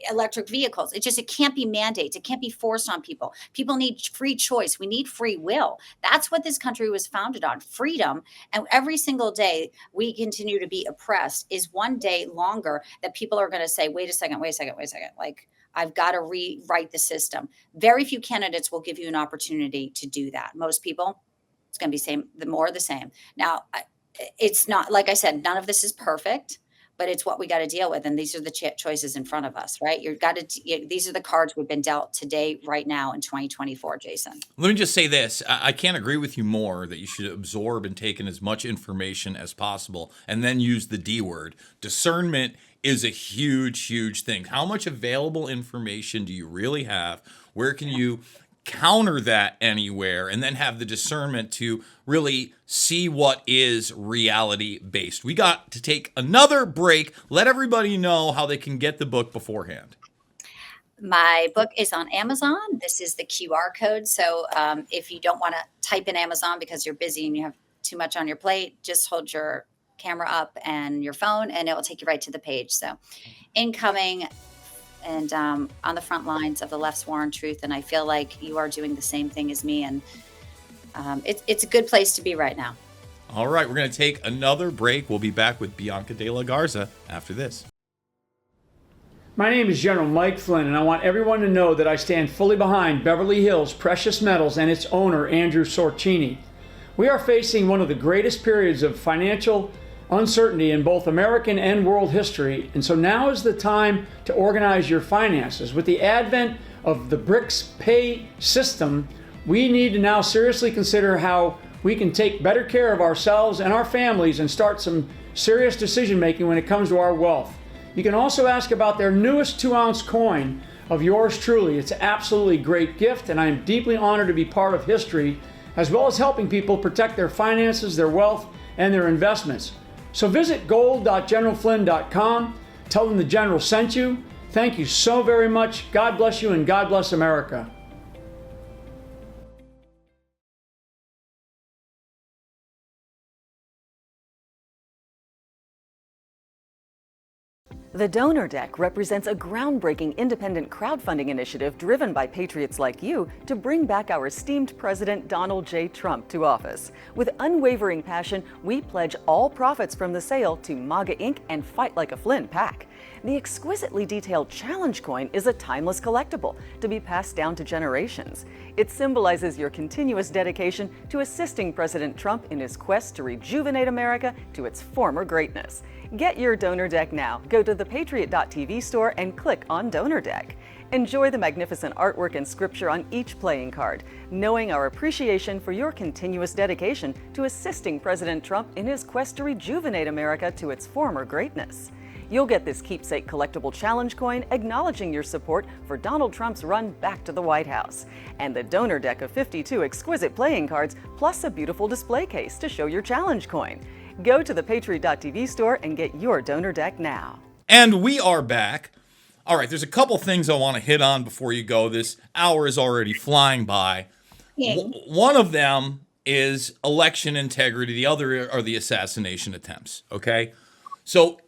electric vehicles. It can't be mandates. It can't be forced on people. People need free choice. We need free will. That's what this country was founded on, freedom. And every single day we continue to be oppressed is one day longer that people are going to say, wait a second. Like, I've got to rewrite the system. Very few candidates will give you an opportunity to do that. Most people, it's going to be the same. Now, it's not, like I said, none of this is perfect, but it's what we got to deal with. And these are the choices in front of us, right? These are the cards we've been dealt today, right now in 2024, Jason. Let me just say this. I can't agree with you more that you should absorb and take in as much information as possible and then use the D word. Discernment is a huge, huge thing. How much available information do you really have? Where can you counter that anywhere, and then have the discernment to really see what is reality based? We got to take another break. Let everybody know how they can get the book beforehand. My book is on Amazon. This is the QR code. So if you don't want to type in Amazon because you're busy and you have too much on your plate, just hold your camera up and your phone and it will take you right to the page. So incoming and on the front lines of the left's war on truth. And I feel like you are doing the same thing as me. And it's a good place to be right now. All right, we're going to take another break. We'll be back with Bianca de la Garza after this. My name is General Mike Flynn, and I want everyone to know that I stand fully behind Beverly Hills Precious Metals and its owner, Andrew Sorcini. We are facing one of the greatest periods of financial uncertainty in both American and world history, and so now is the time to organize your finances. With the advent of the BRICS pay system, we need to now seriously consider how we can take better care of ourselves and our families and start some serious decision making when it comes to our wealth. You can also ask about their newest 2-ounce coin of yours truly. It's an absolutely great gift, and I am deeply honored to be part of history, as well as helping people protect their finances, their wealth, and their investments. So visit gold.generalflynn.com. Tell them the General sent you. Thank you so very much. God bless you, and God bless America. The Donor Deck represents a groundbreaking independent crowdfunding initiative driven by patriots like you to bring back our esteemed President Donald J. Trump to office. With unwavering passion, we pledge all profits from the sale to MAGA Inc. and Fight Like a Flynn PAC. The exquisitely detailed challenge coin is a timeless collectible to be passed down to generations. It symbolizes your continuous dedication to assisting President Trump in his quest to rejuvenate America to its former greatness. Get your donor deck now. Go to thepatriot.tv store and click on Donor Deck. Enjoy the magnificent artwork and scripture on each playing card, knowing our appreciation for your continuous dedication to assisting President Trump in his quest to rejuvenate America to its former greatness. You'll get this keepsake collectible challenge coin acknowledging your support for Donald Trump's run back to the White House, and the donor deck of 52 exquisite playing cards, plus a beautiful display case to show your challenge coin. Go to the Patriot.tv store and get your donor deck now. And we are back. All right, there's a couple things I want to hit on before you go. This hour is already flying by. One of them is election integrity. The other are the assassination attempts, okay? So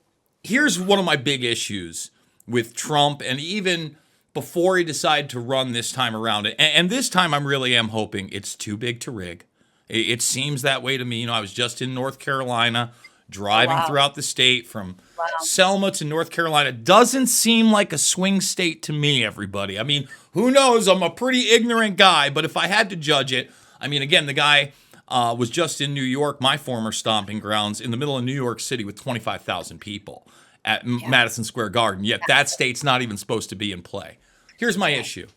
here's one of my big issues with Trump, and even before he decided to run this time around. And this time I really am hoping it's too big to rig. It seems that way to me. You know, I was just in North Carolina, driving throughout the state from Selma to North Carolina. Doesn't seem like a swing state to me, everybody. I mean, who knows? I'm a pretty ignorant guy, but if I had to judge it, I mean, again, the guy was just in New York, my former stomping grounds, in the middle of New York City with 25,000 people at Madison Square Garden, yet that state's not even supposed to be in play. Here's my issue.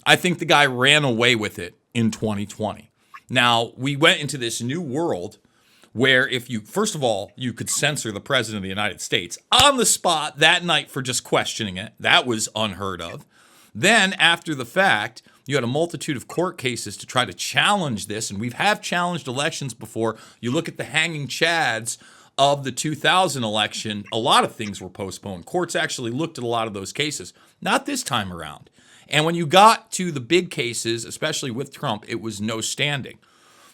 I think the guy ran away with it in 2020. Now, we went into this new world where if you, first of all, you could censor the president of the United States on the spot that night for just questioning it. That was unheard of. Then, after the fact, you had a multitude of court cases to try to challenge this, and have challenged elections before. You look at the hanging chads of the 2000 election, a lot of things were postponed. Courts actually looked at a lot of those cases. Not this time around. And when you got to the big cases, especially with Trump, it was no standing.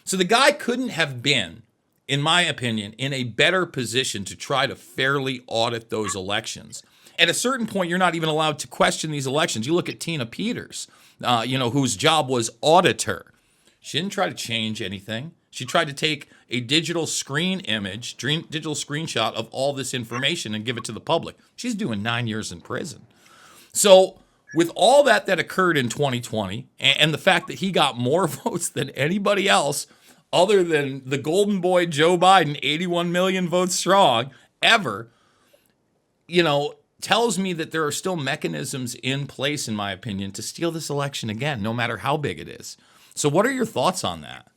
So the guy couldn't have been, in my opinion, in a better position to try to fairly audit those elections. At a certain point, you're not even allowed to question these elections. You look at Tina Peters, whose job was auditor. She didn't try to change anything. She tried to take a digital digital screenshot of all this information and give it to the public. She's doing 9 years in prison. So with all that occurred in 2020, and the fact that he got more votes than anybody else, other than the golden boy Joe Biden, 81 million votes strong, ever, tells me that there are still mechanisms in place, in my opinion, to steal this election again, no matter how big it is. So what are your thoughts on that?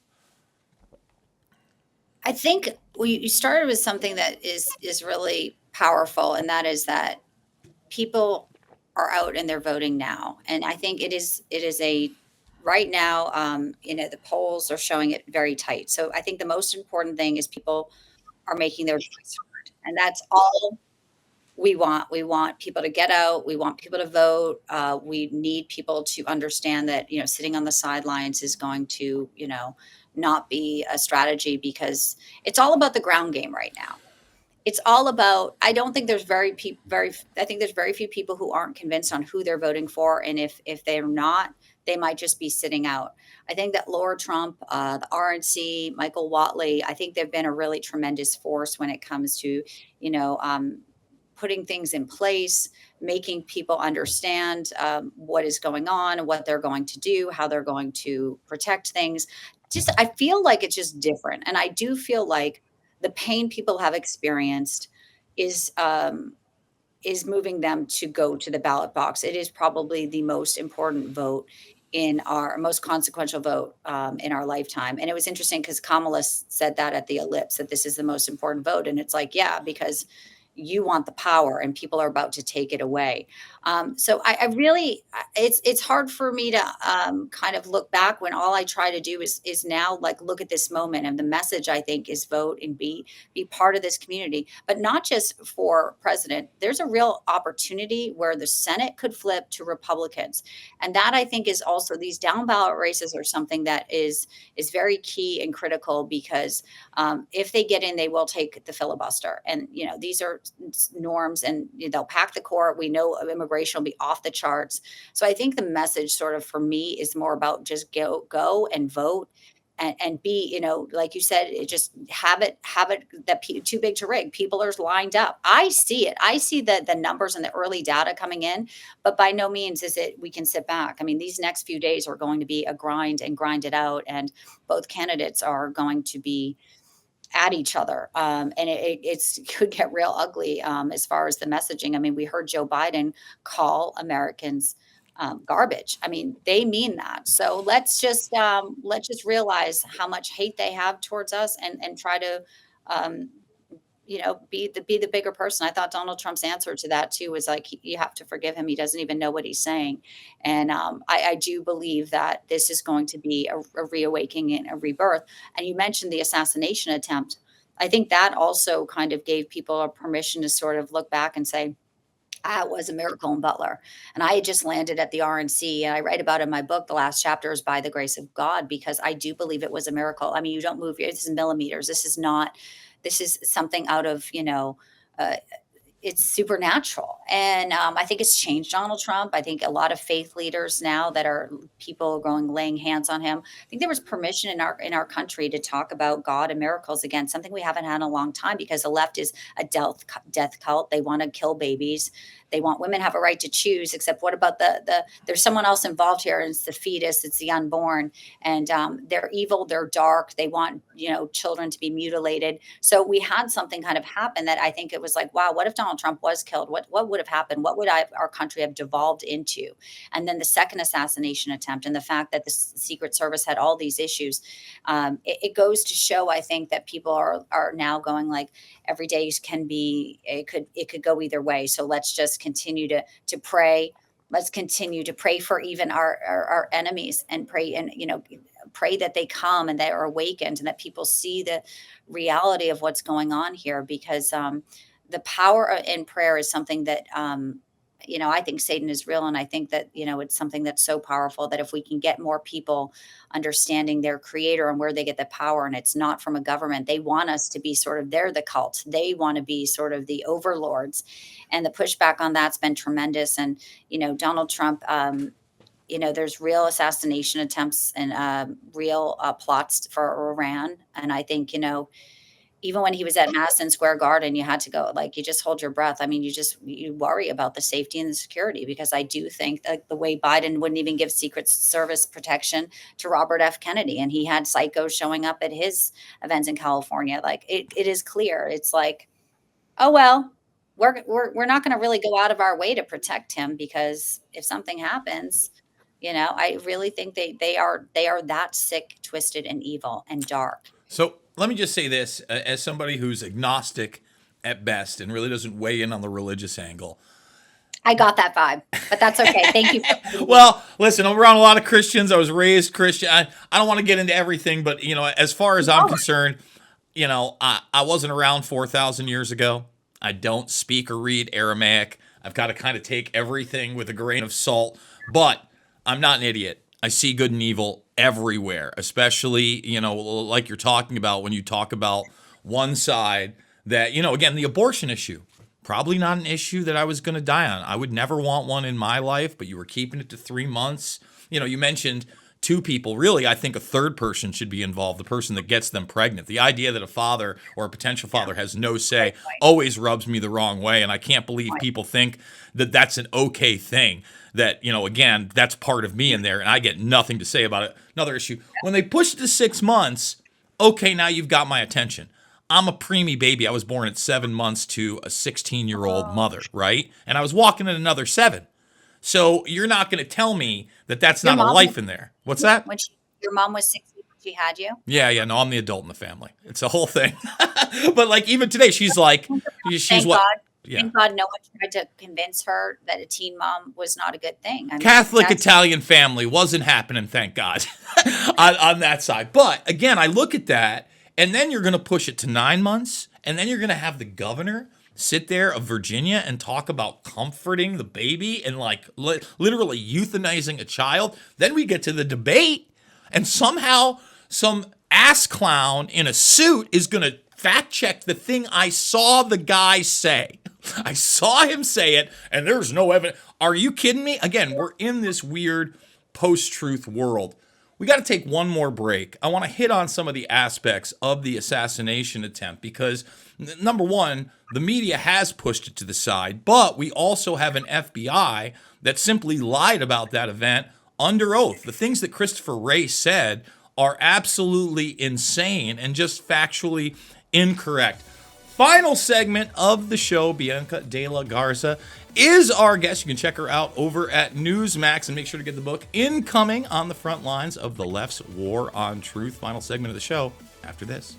I think you started with something that is really powerful, and that is that people are out and they're voting now. And I think it is a right now, the polls are showing it very tight. So I think the most important thing is people are making their voice heard. And that's all we want. We want people to get out. We want people to vote. We need people to understand that, sitting on the sidelines is going to, not be a strategy, because it's all about the ground game right now. It's all about, I don't think there's I think there's very few people who aren't convinced on who they're voting for. And if they're not, they might just be sitting out. I think that Laura Trump, the RNC, Michael Whatley, I think they've been a really tremendous force when it comes to, putting things in place, making people understand what is going on, what they're going to do, how they're going to protect things. I feel like it's just different. And I do feel like the pain people have experienced is moving them to go to the ballot box. It is probably the most important vote most consequential vote in our lifetime. And it was interesting because Kamala said that at the ellipse, that this is the most important vote. And it's like, yeah, because you want the power and people are about to take it away. So I really, it's hard for me to kind of look back when all I try to do is now like look at this moment. And the message, I think, is vote and be part of this community, but not just for president. There's a real opportunity where the Senate could flip to Republicans. And that, I think, is also, these down ballot races are something that is very key and critical, because if they get in, they will take the filibuster. And, these are norms, and they'll pack the court. We know immigration will be off the charts. So I think the message sort of for me is more about just go and vote and be, like you said, just have it that too big to rig. People are lined up. I see it. I see the numbers and the early data coming in, but by no means is it we can sit back. I mean, these next few days are going to be a grind and grind it out, and both candidates are going to be at each other. And it's could get real ugly as far as the messaging. I mean, we heard Joe Biden call Americans garbage. I mean, they mean that. So let's just realize how much hate they have towards us, and try to um, be the bigger person. I thought Donald Trump's answer to that too was like, you have to forgive him. He doesn't even know what he's saying. And I do believe that this is going to be a reawakening and a rebirth. And you mentioned the assassination attempt. I think that also kind of gave people a permission to sort of look back and say, ah, it was a miracle in Butler. And I had just landed at the RNC, and I write about in my book, the last chapter is by the grace of God, because I do believe it was a miracle. I mean, you don't move, this is millimeters. This is something out of, uh, it's supernatural. And I think it's changed Donald Trump. I think a lot of faith leaders now that are people going laying hands on him. I think there was permission in our country to talk about God and miracles again, something we haven't had in a long time, because the left is a death cult. They want to kill babies. They want women have a right to choose, except what about there's someone else involved here, and it's the fetus, it's the unborn, and they're evil, they're dark, they want, children to be mutilated. So we had something kind of happen that I think it was like, wow, what if Donald Trump was killed? What would have happened? What would our country have devolved into? And then the second assassination attempt, and the fact that the Secret Service had all these issues, it goes to show, I think, that people are now going like, every day can be, it could go either way. So let's just continue to pray. Let's continue to pray for even our enemies, and pray, and pray that they come and they are awakened, and that people see the reality of what's going on here, because the power in prayer is something that I think Satan is real, and I think that it's something that's so powerful that if we can get more people understanding their creator and where they get the power, and it's not from a government. They want us to be sort of, they're the cult. They want to be sort of the overlords, and the pushback on that's been tremendous. And Donald Trump, there's real assassination attempts and real plots for Iran, and I think even when he was at Madison Square Garden, you had to go, like, you just hold your breath. I mean, you worry about the safety and the security, because I do think that the way Biden wouldn't even give Secret Service protection to Robert F. Kennedy, and he had psychos showing up at his events in California. Like, it is clear. It's like, oh, well, we're not going to really go out of our way to protect him, because if something happens, I really think they are that sick, twisted, and evil and dark. So let me just say this, as somebody who's agnostic at best and really doesn't weigh in on the religious angle. I got that vibe, but that's okay. Thank you. Well, listen, I'm around a lot of Christians. I was raised Christian. I don't want to get into everything, but as far as I'm concerned, I wasn't around 4,000 years ago. I don't speak or read Aramaic. I've got to kind of take everything with a grain of salt, but I'm not an idiot. I see good and evil everywhere, especially, like you're talking about when you talk about one side that, again, the abortion issue, probably not an issue that I was going to die on. I would never want one in my life, but you were keeping it to 3 months. You mentioned 2 people. Really, I think a third person should be involved, the person that gets them pregnant. The idea that a father or a potential father has no say always rubs me the wrong way, and I can't believe people think that that's an okay thing. That, again, that's part of me in there, and I get nothing to say about it. Another issue, when they push it to 6 months, okay, now you've got my attention. I'm a preemie baby. I was born at 7 months to a 16-year-old mother, right? And I was walking at another 7. So you're not going to tell me that that's not a life in there. What's that? Your mom was 16 when she had you? Yeah. No, I'm the adult in the family. It's a whole thing. But like even today, she's like, she's what? God. Yeah. Thank God no one tried to convince her that a teen mom was not a good thing. I mean, Catholic Italian family wasn't happening, thank God, on that side. But again, I look at that, and then you're going to push it to 9 months, and then you're going to have the governor sit there of Virginia and talk about comforting the baby and like literally euthanizing a child. Then we get to the debate, and somehow some ass clown in a suit is going to fact check the thing I saw the guy say. I saw him say it, and there's no evidence. Are you kidding me? Again, we're in this weird post-truth world We got to take one more break. I want to hit on some of the aspects of the assassination attempt because, number one, the media has pushed it to the side, but we also have an FBI that simply lied about that event under oath. The things that Christopher Wray said are absolutely insane and just factually incorrect. Final segment of the show, Bianca de la Garza is our guest. You can check her out over at Newsmax and make sure to get the book Incoming on the Front Lines of the Left's War on Truth. Final segment of the show after this.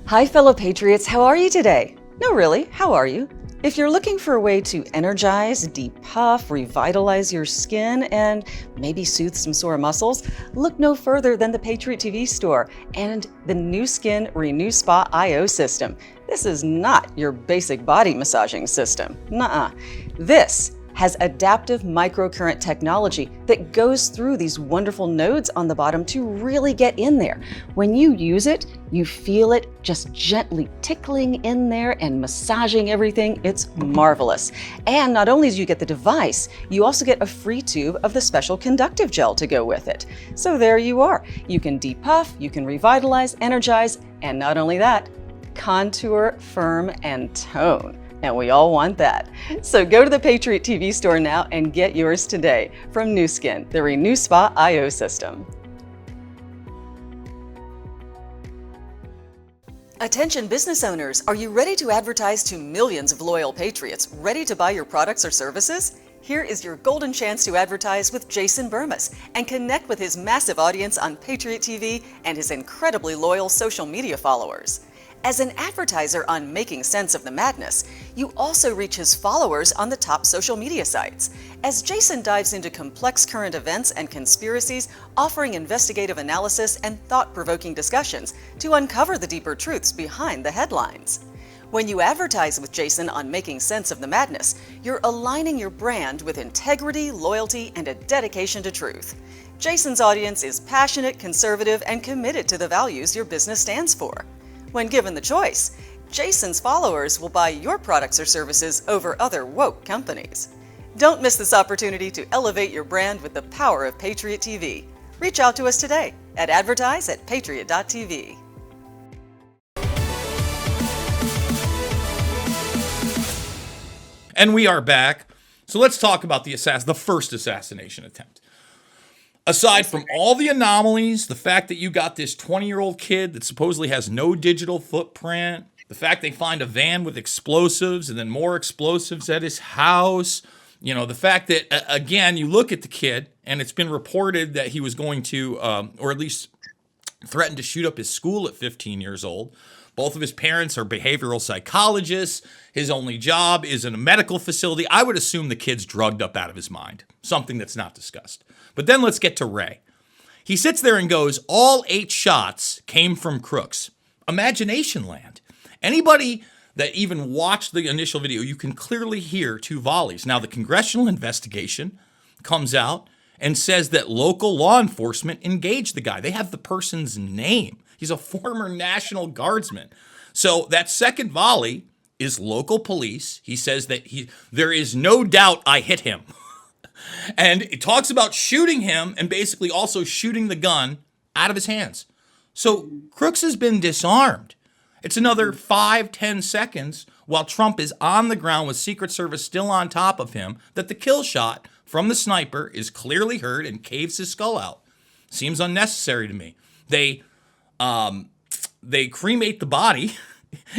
Hi, fellow patriots. How are you today? No, really, how are you? If you're looking for a way to energize, depuff, revitalize your skin, and maybe soothe some sore muscles, look no further than the Patriot TV store and the New Skin Renew Spa IO system. This is not your basic body massaging system. Nuh-uh. This has adaptive microcurrent technology that goes through these wonderful nodes on the bottom to really get in there. When you use it, you feel it just gently tickling in there and massaging everything. It's marvelous. And not only do you get the device, you also get a free tube of the special conductive gel to go with it. So there you are. You can depuff, you can revitalize, energize, and not only that, contour, firm, and tone. And we all want that. So go to the Patriot TV store now and get yours today from New Skin, the Renew Spa IO system. Attention business owners, are you ready to advertise to millions of loyal patriots ready to buy your products or services? Here is your golden chance to advertise with Jason Bermas and connect with his massive audience on Patriot TV and his incredibly loyal social media followers. As an advertiser on Making Sense of the Madness, you also reach his followers on the top social media sites. As Jason dives into complex current events and conspiracies, offering investigative analysis and thought-provoking discussions to uncover the deeper truths behind the headlines. When you advertise with Jason on Making Sense of the Madness, you're aligning your brand with integrity, loyalty, and a dedication to truth. Jason's audience is passionate, conservative, and committed to the values your business stands for. When given the choice, Jason's followers will buy your products or services over other woke companies. Don't miss this opportunity to elevate your brand with the power of Patriot TV. Reach out to us today at advertise@patriot.tv. And we are back. So let's talk about the first assassination attempt. Aside from all the anomalies, the fact that you got this 20-year-old kid that supposedly has no digital footprint, the fact they find a van with explosives and then more explosives at his house, the fact that, again, you look at the kid and it's been reported that he was going to, or at least threatened to shoot up his school at 15 years old. Both of his parents are behavioral psychologists. His only job is in a medical facility. I would assume the kid's drugged up out of his mind, something that's not discussed. But then let's get to Ray. He sits there and goes, all 8 shots came from crooks. Imagination land. Anybody that even watched the initial video, you can clearly hear 2 volleys. Now, the congressional investigation comes out and says that local law enforcement engaged the guy. They have the person's name. He's a former National Guardsman. So that second volley is local police. He says that there is no doubt I hit him. And it talks about shooting him and basically also shooting the gun out of his hands. So Crooks has been disarmed. It's another 5-10 seconds while Trump is on the ground with Secret Service still on top of him that the kill shot from the sniper is clearly heard and caves his skull out. Seems unnecessary to me. They cremate the body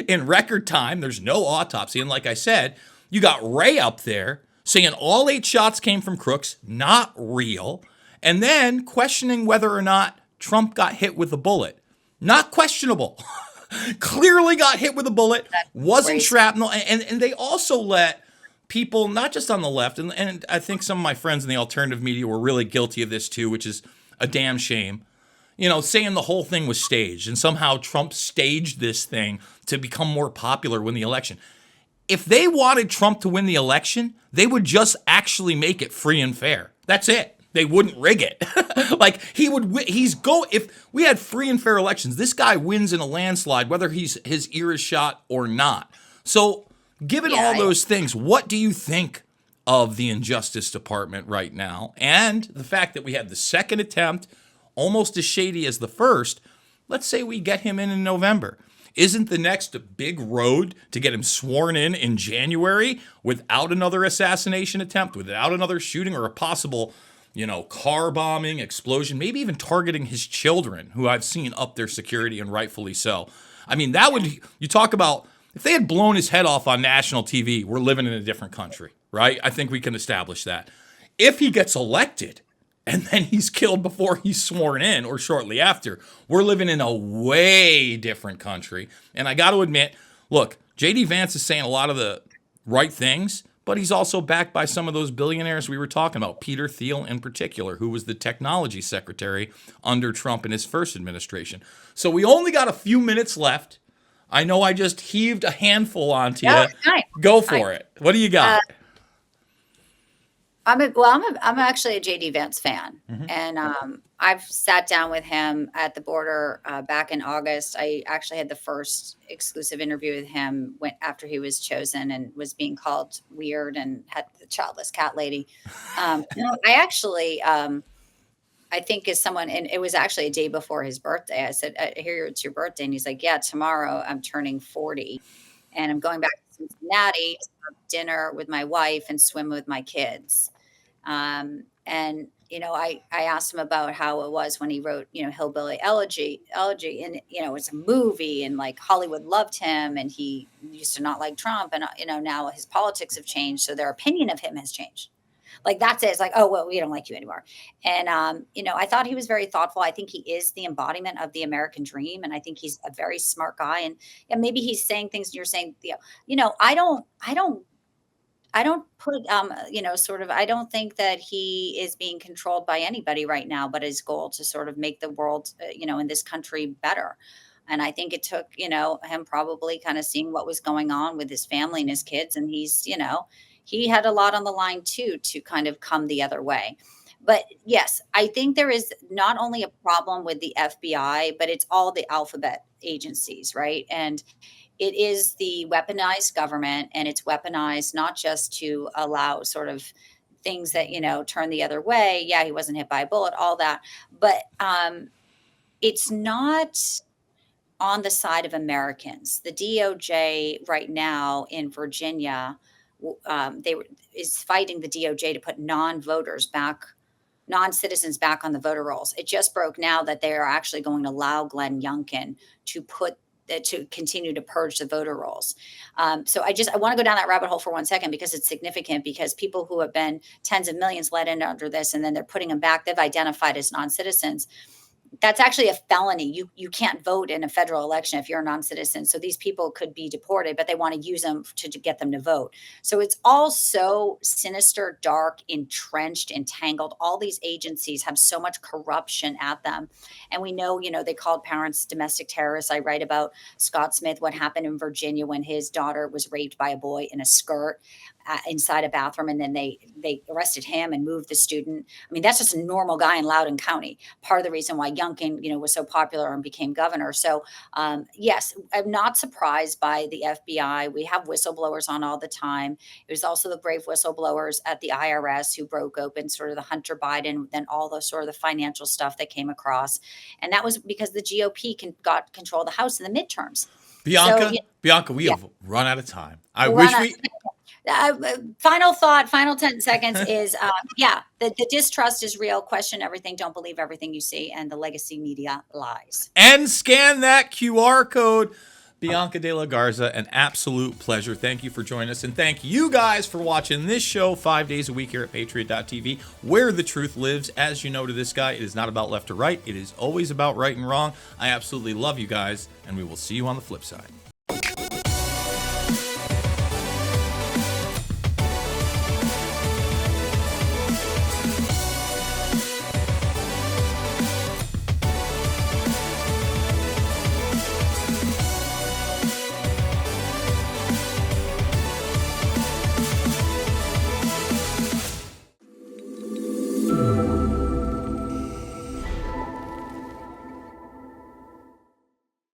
in record time. There's no autopsy. And like I said, you got Ray up there saying all 8 shots came from Crooks, not real, and then questioning whether or not Trump got hit with a bullet. Not questionable. Clearly got hit with a bullet, wasn't shrapnel, and they also let people, not just on the left, and I think some of my friends in the alternative media were really guilty of this too, which is a damn shame, saying the whole thing was staged, and somehow Trump staged this thing to become more popular when the election. If they wanted Trump to win the election, they would just actually make it free and fair. That's it. They wouldn't rig it. Like if we had free and fair elections, this guy wins in a landslide, whether his ear is shot or not. So given all those things, what do you think of the Injustice Department right now? And the fact that we had the second attempt, almost as shady as the first. Let's say we get him in November. Isn't the next big road to get him sworn in January without another assassination attempt, without another shooting or a possible, car bombing, explosion, maybe even targeting his children, who I've seen up their security, and rightfully so. I mean, you talk about, if they had blown his head off on national TV, we're living in a different country, right? I think we can establish that. If he gets elected, and then he's killed before he's sworn in or shortly after, we're living in a way different country. And I got to admit, look, J.D. Vance is saying a lot of the right things, but he's also backed by some of those billionaires we were talking about, Peter Thiel in particular, who was the technology secretary under Trump in his first administration. So we only got a few minutes left. I know I just heaved a handful onto you. Nice. Go for it. What do you got? I'm actually a JD Vance fan, and I've sat down with him at the border back in August. I actually had the first exclusive interview with him after he was chosen and was being called weird and had the childless cat lady. I actually, I think as someone, and it was actually a day before his birthday. I said, "I hear it's your birthday," and he's like, "Yeah, tomorrow I'm turning 40, and I'm going back to Cincinnati to have dinner with my wife and swim with my kids." I asked him about how it was when he wrote, Hillbilly Elegy, and, it's a movie, and like Hollywood loved him, and he used to not like Trump, and, now his politics have changed. So their opinion of him has changed. Like, that's it. It's like, oh, well, we don't like you anymore. And, I thought he was very thoughtful. I think he is the embodiment of the American dream. And I think he's a very smart guy. And maybe he's saying things and you're saying, I don't put, I don't think that he is being controlled by anybody right now, but his goal to sort of make the world, in this country better. And I think it took, him probably kind of seeing what was going on with his family and his kids. And he had a lot on the line too, to kind of come the other way. But yes, I think there is not only a problem with the FBI, but it's all the alphabet agencies, right? And it is the weaponized government, and it's weaponized not just to allow sort of things that, turn the other way. Yeah, he wasn't hit by a bullet, all that. But it's not on the side of Americans. The DOJ right now in Virginia, is fighting the DOJ to put non-citizens back on the voter rolls. It just broke now that they are actually going to allow Glenn Youngkin to continue to purge the voter rolls. So I want to go down that rabbit hole for 1 second, because it's significant, because people who have been tens of millions let in under this, and then they're putting them back, they've identified as non-citizens. That's actually a felony. You can't vote in a federal election if you're a non-citizen. So these people could be deported, but they want to use them to get them to vote. So it's all so sinister, dark, entrenched, entangled. All these agencies have so much corruption at them. And we know, they called parents domestic terrorists. I write about Scott Smith, what happened in Virginia when his daughter was raped by a boy in a skirt inside a bathroom, and then they arrested him and moved the student. I mean, that's just a normal guy in Loudoun County. Part of the reason why Youngkin, was so popular and became governor. So yes, I'm not surprised by the FBI. We have whistleblowers on all the time. It was also the brave whistleblowers at the IRS who broke open sort of the Hunter Biden, then all the sort of the financial stuff that came across. And that was because the GOP got control of the House in the midterms. Bianca, we have run out of time. Final thought, final 10 seconds is, the distrust is real. Question everything. Don't believe everything you see. And the legacy media lies. And scan that QR code. Bianca de la Garza, an absolute pleasure. Thank you for joining us. And thank you guys for watching this show 5 days a week here at Patriot.tv, where the truth lives. As you know, to this guy, it is not about left or right. It is always about right and wrong. I absolutely love you guys, and we will see you on the flip side.